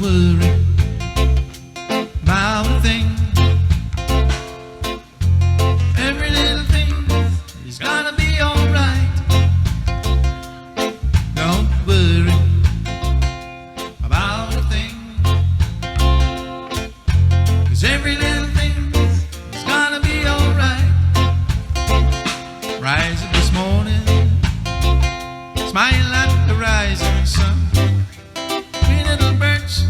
worry about a thing. Every little thing is gonna be alright. Don't worry about a thing, 'cause every little thing is gonna be alright. Rise up this morning, smile at the rising sun. Three little birds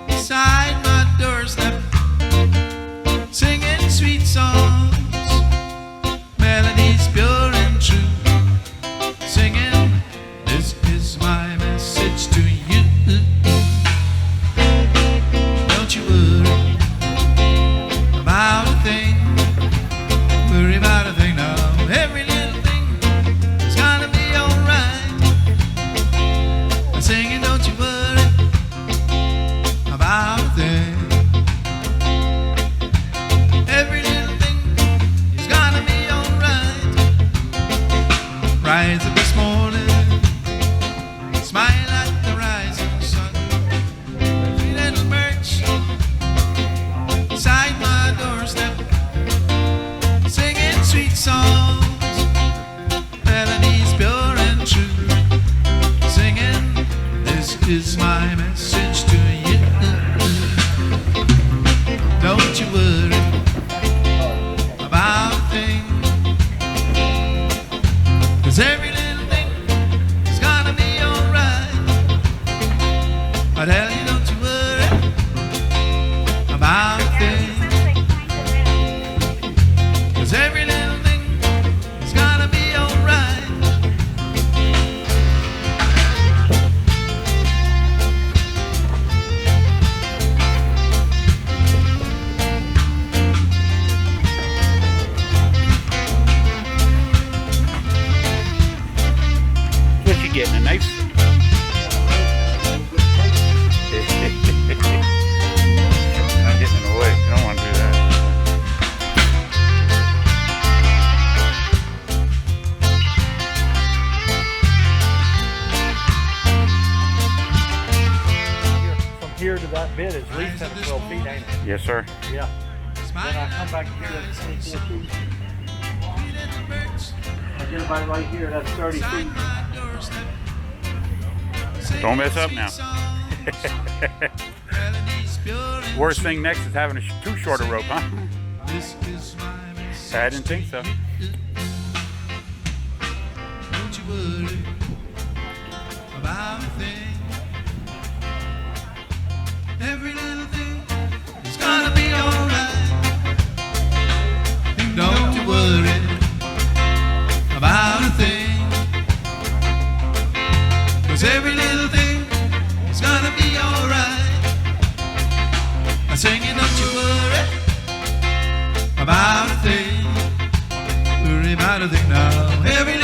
beside my doorstep, singing sweet songs, melodies pure and true, singing, this is my message to you. Don't you worry about a thing, worry about a thing now. Every little thing is gonna be alright. I'm singing, don't you worry about a thing. Every little thing is gonna be alright. Rise up this morning, smile at the rising sun. Three little birds beside my doorstep, singing sweet songs, melodies pure and true, singing, this is my message to you. Don't you worry about a thing, 'cause every little thing is gonna be alright. I tell you, don't you worry about a thing, 'cause every little thing is gonna be alright. What you getting, a knife? I'm getting in the way. You don't want to do that. From here to that bit is at least 10 or 12 feet, ain't it? Yes, sir. Yeah. Then I come back here, that's 24 feet. I get about right here, that's 30 feet. Don't mess up now. Worst thing next is having too short a rope, huh? I didn't think so. Don't you worry about a thing. Every little thing is gonna be alright. Don't you worry about a thing, 'cause every little thing is gonna be alright. I'm singing, don't you worry about a thing, worry about a thing now. Every